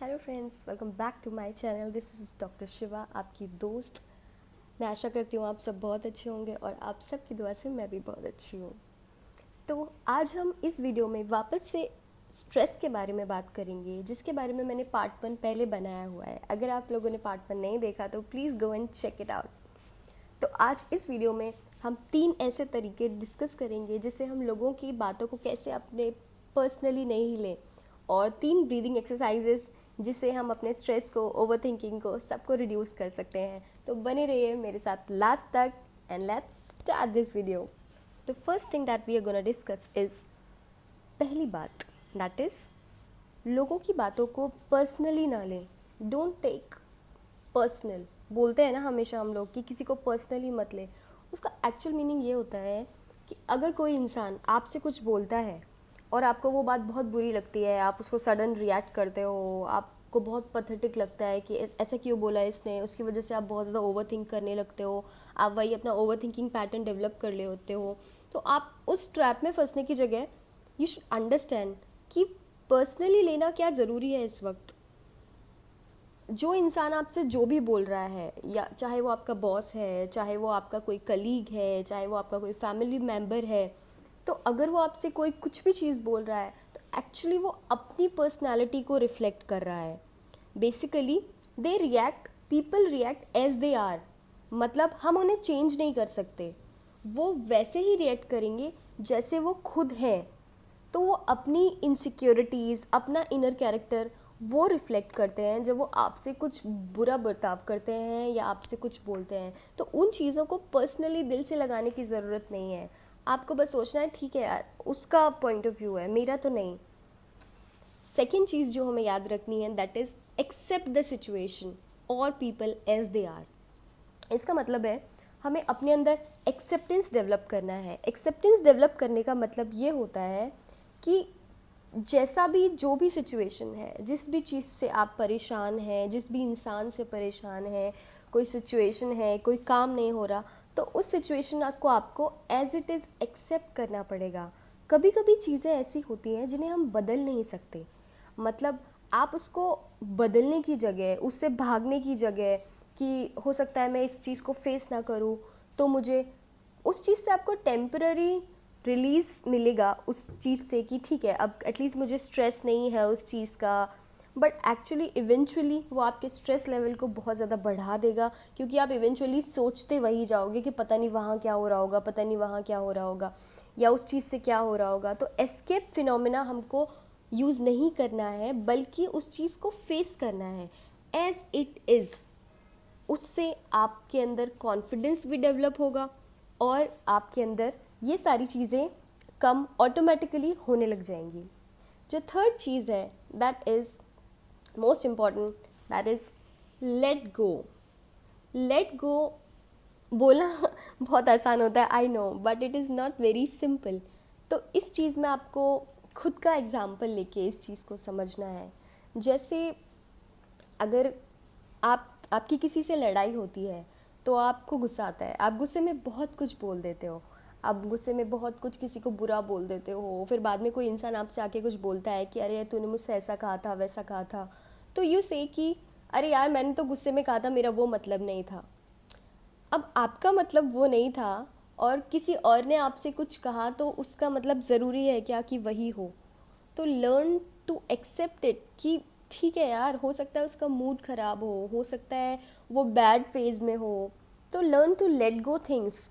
Hello friends, welcome back to my channel. This is doctor Shiva, आपकी दोस्त। मैं आशा करती हूँ आप सब बहुत अच्छे होंगे और आप सब की दुआ से मैं भी बहुत अच्छी हूँ। तो आज हम इस वीडियो में वापस से स्ट्रेस के बारे में बात करेंगे, जिसके बारे में मैंने पार्ट 1 पहले बनाया हुआ है। अगर आप लोगों ने पार्ट 1 नहीं देखा तो please go and check it out. तो आज इस वीडियो में हम 3 ऐसे तरीके डिस्कस करेंगे जिससे हम लोगों की बातों को कैसे अपने पर्सनली नहीं लें, और 3 ब्रीदिंग एक्सरसाइजेस जिससे हम अपने स्ट्रेस को, ओवर थिंकिंग को, सबको रिड्यूस कर सकते हैं। तो बने रहिए मेरे साथ लास्ट तक and let's start this video. The first thing that we are gonna discuss is, पहली बात दैट इज़, लोगों की बातों को पर्सनली ना लें। Don't take personal. बोलते हैं ना हमेशा हम लोग कि किसी को पर्सनली मत ले। उसका एक्चुअल मीनिंग ये होता है कि अगर कोई इंसान आपसे कुछ बोलता है और आपको वो बात बहुत बुरी लगती है, आप उसको सडन रिएक्ट करते हो, आपको बहुत पथेटिक लगता है कि ऐसा क्यों बोला इसने, उसकी वजह से आप बहुत ज़्यादा ओवर थिंक करने लगते हो, आप वही अपना ओवर थिंकिंग पैटर्न डेवलप कर ले होते हो, तो आप उस ट्रैप में फंसने की जगह यू शुड अंडरस्टैंड कि पर्सनली लेना क्या ज़रूरी है इस वक्त। जो इंसान आपसे जो भी बोल रहा है, या चाहे वो आपका बॉस है, चाहे वो आपका कोई कलीग है, चाहे वो आपका कोई फैमिली मेम्बर है, तो अगर वो आपसे कोई कुछ भी चीज़ बोल रहा है तो एक्चुअली वो अपनी पर्सनालिटी को रिफ्लेक्ट कर रहा है। Basically they react, people react as they are. मतलब हम उन्हें चेंज नहीं कर सकते, वो वैसे ही रिएक्ट करेंगे जैसे वो खुद हैं। तो वो अपनी इनसिक्योरिटीज़, अपना इनर कैरेक्टर वो रिफ्लेक्ट करते हैं जब वो आपसे कुछ बुरा बर्ताव करते हैं या आपसे कुछ बोलते हैं। तो उन चीज़ों को पर्सनली दिल से लगाने की ज़रूरत नहीं है। आपको बस सोचना है ठीक है यार, उसका पॉइंट ऑफ व्यू है, मेरा तो नहीं। सेकेंड चीज़ जो हमें याद रखनी है that is accept the situation और पीपल एज दे आर। इसका मतलब है हमें अपने अंदर एक्सेप्टेंस डेवलप करना है। एक्सेप्टेंस डेवलप करने का मतलब ये होता है कि जैसा भी, जो भी सिचुएशन है, जिस भी चीज़ से आप परेशान हैं, जिस भी इंसान से परेशान हैं, कोई सिचुएशन है, कोई काम नहीं हो रहा, तो उस सिचुएशन को आपको एज इट इज़ एक्सेप्ट करना पड़ेगा। कभी कभी चीज़ें ऐसी होती हैं जिन्हें हम बदल नहीं सकते। मतलब आप उसको बदलने की जगह, उससे भागने की जगह कि हो सकता है मैं इस चीज़ को फेस ना करूँ, तो मुझे उस चीज़ से आपको टेम्पररी रिलीज़ मिलेगा उस चीज़ से कि ठीक है अब एटलीस्ट मुझे स्ट्रेस नहीं है उस चीज़ का। बट एक्चुअली इवेंचुअली वो आपके स्ट्रेस लेवल को बहुत ज़्यादा बढ़ा देगा, क्योंकि आप इवेंचुअली सोचते वही जाओगे कि पता नहीं वहाँ क्या हो रहा होगा, पता नहीं वहाँ क्या हो रहा होगा, या उस चीज़ से क्या हो रहा होगा। तो एस्केप फिनोमेना हमको यूज़ नहीं करना है, बल्कि उस चीज़ को फेस करना है एज इट इज़। उससे आपके अंदर कॉन्फिडेंस भी डेवलप होगा और आपके अंदर ये सारी चीज़ें कम ऑटोमेटिकली होने लग जाएंगी। जो थर्ड चीज़ है that is most important, that is let go. Let go बोलना बहुत आसान होता है, I know, but it is not very simple. तो इस चीज़ में आपको खुद का एग्जाम्पल लेके इस चीज़ को समझना है। जैसे अगर आपकी किसी से लड़ाई होती है तो आपको गुस्सा आता है, आप गुस्से में बहुत कुछ बोल देते हो, आप गुस्से में बहुत कुछ किसी को बुरा बोल देते हो, फिर बाद में कोई इंसान आपसे आके कुछ बोलता है कि अरे तूने मुझसे ऐसा कहा था, वैसा कहा था, तो यू से कि अरे यार मैंने तो गुस्से में कहा था, मेरा वो मतलब नहीं था। अब आपका मतलब वो नहीं था और किसी और ने आपसे कुछ कहा, तो उसका मतलब ज़रूरी है क्या कि वही हो? तो लर्न टू एक्सेप्ट इट कि ठीक है यार, हो सकता है उसका मूड ख़राब हो सकता है वो बैड फेज में हो। तो learn to let go things,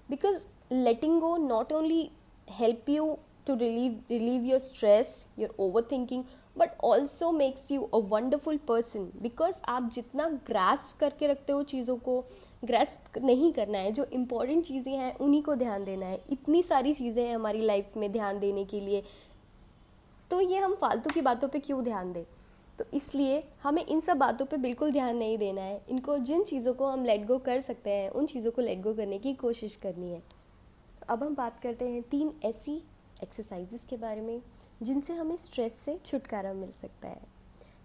because letting go not only help you to relieve your stress, your overthinking, but also makes you a wonderful person, because आप जितना ग्रास्प करके रखते हो चीज़ों को, ग्रास्प नहीं करना है, जो इम्पोर्टेंट चीज़ें हैं उन्हीं को ध्यान देना है। इतनी सारी चीज़ें हैं हमारी लाइफ में ध्यान देने के लिए, तो ये हम फालतू की बातों पे क्यों ध्यान दें? तो इसलिए हमें इन सब बातों पे बिल्कुल ध्यान नहीं देना है। इनको, जिन चीज़ों को हम लेट गो कर सकते हैं उन चीज़ों को लेट गो करने की कोशिश करनी है। अब हम बात करते हैं 3 ऐसी एक्सरसाइजेस के बारे में जिनसे हमें स्ट्रेस से छुटकारा मिल सकता है।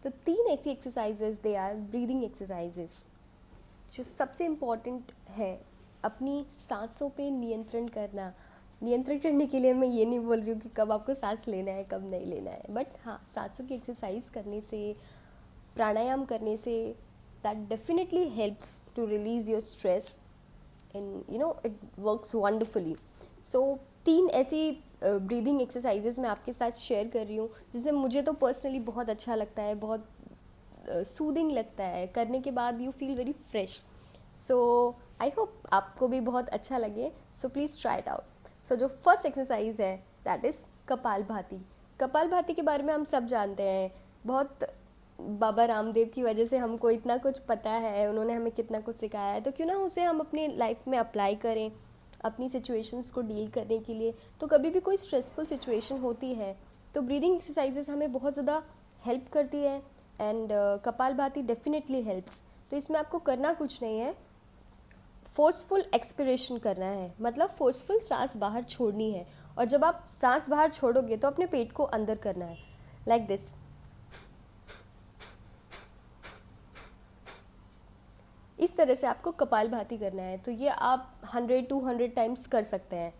तो 3 ऐसी exercises, they are breathing exercises. जो सबसे इम्पॉर्टेंट है, अपनी सांसों पे नियंत्रण करना। नियंत्रण करने के लिए मैं ये नहीं बोल रही हूँ कि कब आपको सांस लेना है कब नहीं लेना है, बट हाँ, सांसों की एक्सरसाइज करने से प्राणायाम करने से that definitely helps to release your stress and you know it works wonderfully. So 3 ऐसी ब्रीदिंग एक्सरसाइजेज मैं आपके साथ शेयर कर रही हूँ जिससे मुझे तो पर्सनली बहुत अच्छा लगता है, बहुत सूदिंग लगता है. करने के बाद you feel very fresh. So I hope आपको भी बहुत अच्छा लगे. So please try it out. So जो फर्स्ट एक्सरसाइज है दैट इज़ कपालभाति. कपालभाति के बारे में हम सब जानते हैं. बहुत बाबा रामदेव की वजह से हमको इतना कुछ पता है, उन्होंने हमें कितना कुछ सिखाया है, तो क्यों ना उसे हम अपनी लाइफ में अप्लाई करें अपनी सिचुएशंस को डील करने के लिए. तो कभी भी कोई स्ट्रेसफुल सिचुएशन होती है तो ब्रीदिंग एक्सरसाइजेस हमें बहुत ज़्यादा हेल्प करती है. And kapalbhati definitely helps. तो इसमें आपको करना कुछ नहीं है, फोर्सफुल एक्सपिरेशन करना है, मतलब फोर्सफुल सांस बाहर छोड़नी है. और जब आप सांस बाहर छोड़ोगे तो अपने पेट को अंदर करना है, लाइक दिस. इस तरह से आपको कपालभाति करना है. तो ये आप 100-200 टाइम्स कर सकते हैं.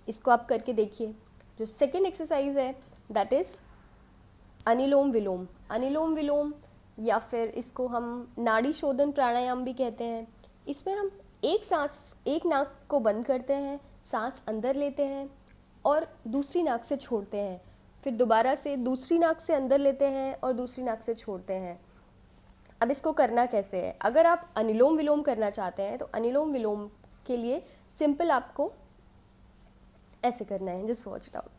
इसको आप करके देखिए. जो सेकेंड एक्सरसाइज है दैट इज़ अनुलोम विलोम. अनुलोम विलोम या फिर इसको हम नाड़ी शोधन प्राणायाम भी कहते हैं. इसमें हम एक नाक को बंद करते हैं, सांस अंदर लेते हैं और दूसरी नाक से छोड़ते हैं. फिर दोबारा से दूसरी नाक से अंदर लेते हैं और दूसरी नाक से छोड़ते हैं. अब इसको करना कैसे है? अगर आप अनुलोम विलोम करना चाहते हैं तो अनुलोम विलोम के लिए सिंपल आपको ऐसे करना है. Just watch it out.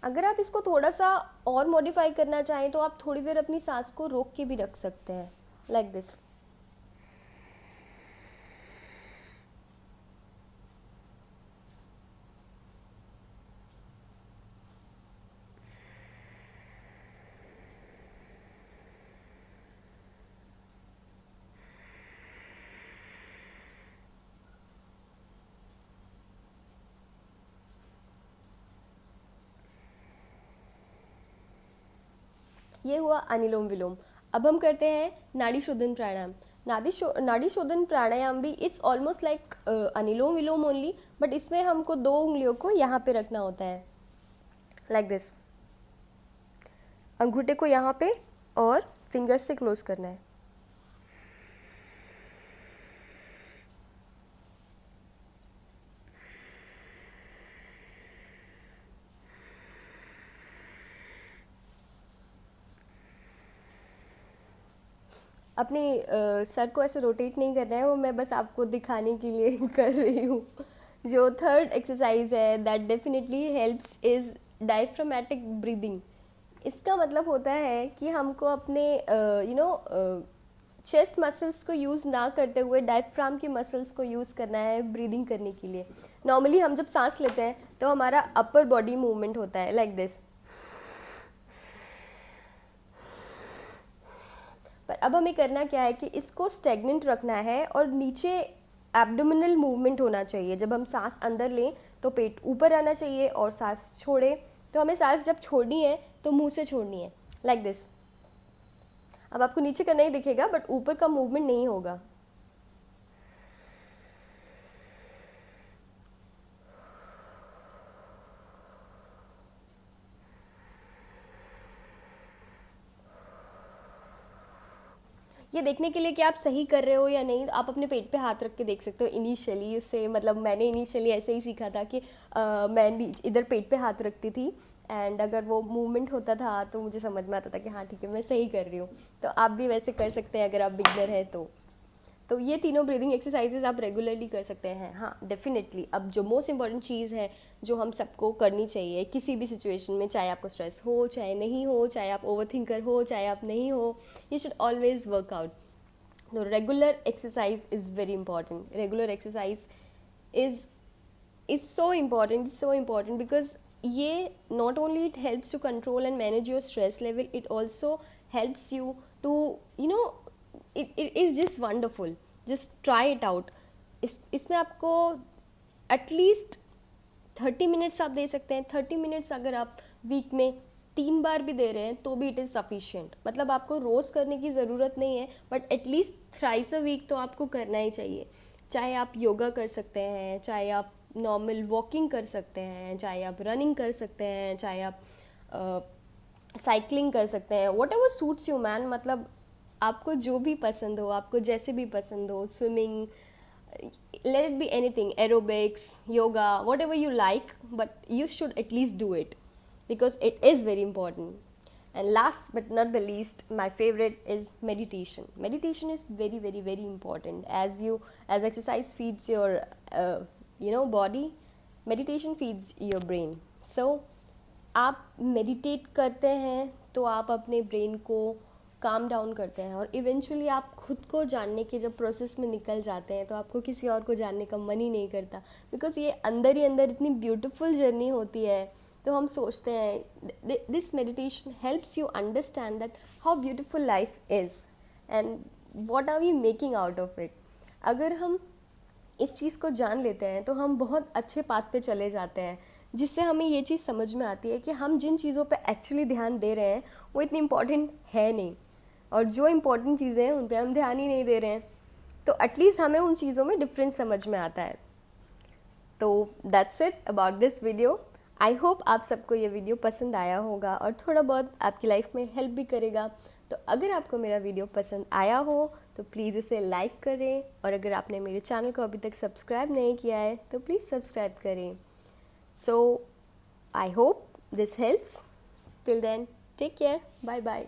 अगर आप इसको थोड़ा सा और मॉडिफाई करना चाहें तो आप थोड़ी देर अपनी सांस को रोक के भी रख सकते हैं, लाइक दिस. ये हुआ अनुलोम विलोम. अब हम करते हैं नाड़ी शोधन प्राणायाम. नाड़ी शोधन प्राणायाम भी it's almost like anulom vilom only, but इसमें हमको 2 उंगलियों को यहाँ पे रखना होता है, लाइक दिस. अंगूठे को यहाँ पे और फिंगर्स से क्लोज करना है. अपने सर को ऐसे रोटेट नहीं करना है, वो मैं बस आपको दिखाने के लिए कर रही हूँ. जो थर्ड एक्सरसाइज है that definitely helps is diaphragmatic breathing. इसका मतलब होता है कि हमको अपने चेस्ट मसल्स को यूज़ ना करते हुए डायफ्राम के मसल्स को यूज़ करना है ब्रीदिंग करने के लिए. नॉर्मली हम जब सांस लेते हैं तो हमारा अपर बॉडी मूवमेंट होता है लाइक दिस. पर अब हमें करना क्या है कि इसको स्टेगनेंट रखना है और नीचे एब्डोमिनल मूवमेंट होना चाहिए. जब हम सांस अंदर लें तो पेट ऊपर आना चाहिए और सांस छोड़े तो हमें सांस जब छोड़नी है तो मुंह से छोड़नी है, लाइक दिस. अब आपको नीचे का नहीं दिखेगा बट ऊपर का मूवमेंट नहीं होगा. ये देखने के लिए कि आप सही कर रहे हो या नहीं, आप अपने पेट पे हाथ रख के देख सकते हो. इनिशियली उससे मतलब मैंने इनिशियली ऐसे ही सीखा था कि मैं इधर पेट पे हाथ रखती थी एंड अगर वो मूवमेंट होता था तो मुझे समझ में आता था कि हाँ ठीक है मैं सही कर रही हूँ. तो आप भी वैसे कर सकते हैं अगर आप बिगनर है तो ये तीनों ब्रीदिंग एक्सरसाइजेज आप रेगुलरली कर सकते हैं. हाँ डेफिनेटली. अब जो मोस्ट इम्पॉर्टेंट चीज़ है जो हम सबको करनी चाहिए किसी भी सिचुएशन में, चाहे आपको स्ट्रेस हो चाहे नहीं हो, चाहे आप ओवर थिंकर हो चाहे आप नहीं हो, you should always work out. तो regular exercise is very important. Regular exercise is so important because ये not only it helps to control and manage your stress level, it also helps you to it is just wonderful. just try it out. इसमें आपको at least 30 minutes आप दे सकते हैं. 30 minutes अगर आप week में 3 बार भी दे रहे हैं तो भी इट इज़ सफिशिएंट। मतलब आपको रोज़ करने की ज़रूरत नहीं है, but at least thrice a week तो आपको करना ही चाहिए। चाहे आप योगा कर सकते हैं, चाहे आप नॉर्मल वॉकिंग कर सकते हैं, चाहे आप रनिंग कर सकते हैं, चाहे आप साइकिलिंग कर सकते हैं, what ever suits you man. मतलब आपको जो भी पसंद हो, आपको जैसे भी पसंद हो, swimming, let it be anything, aerobics, yoga, whatever you like, but you should at least do it because it is very important. And last but not the least, my favorite is meditation. Meditation is very very very important. As exercise feeds your body, meditation feeds your brain. So आप meditate करते हैं तो आप अपने brain को calm down करते हैं, और इवेंचुअली आप खुद को जानने के जब प्रोसेस में निकल जाते हैं तो आपको किसी और को जानने का मन ही नहीं करता, बिकॉज ये अंदर ही अंदर इतनी ब्यूटीफुल जर्नी होती है। तो हम सोचते हैं this meditation helps you understand that how beautiful life is and what are we making out of it. अगर हम इस चीज़ को जान लेते हैं तो हम बहुत अच्छे पाथ पे चले जाते हैं, जिससे हमें ये चीज़ समझ में आती है कि हम जिन चीज़ों पे एक्चुअली ध्यान दे रहे हैं वो इतनी इम्पॉर्टेंट है नहीं, और जो इम्पॉर्टेंट चीज़ें हैं उन पे हम ध्यान ही नहीं दे रहे हैं। तो एटलीस्ट हमें उन चीज़ों में डिफरेंस समझ में आता है। तो that's it about this video. I hope आप सबको ये वीडियो पसंद आया होगा और थोड़ा बहुत आपकी लाइफ में हेल्प भी करेगा। तो अगर आपको मेरा वीडियो पसंद आया हो तो प्लीज़ इसे लाइक करें, और अगर आपने मेरे चैनल को अभी तक सब्सक्राइब नहीं किया है तो प्लीज़ सब्सक्राइब करें। So I hope this helps. Till then, take care. Bye bye.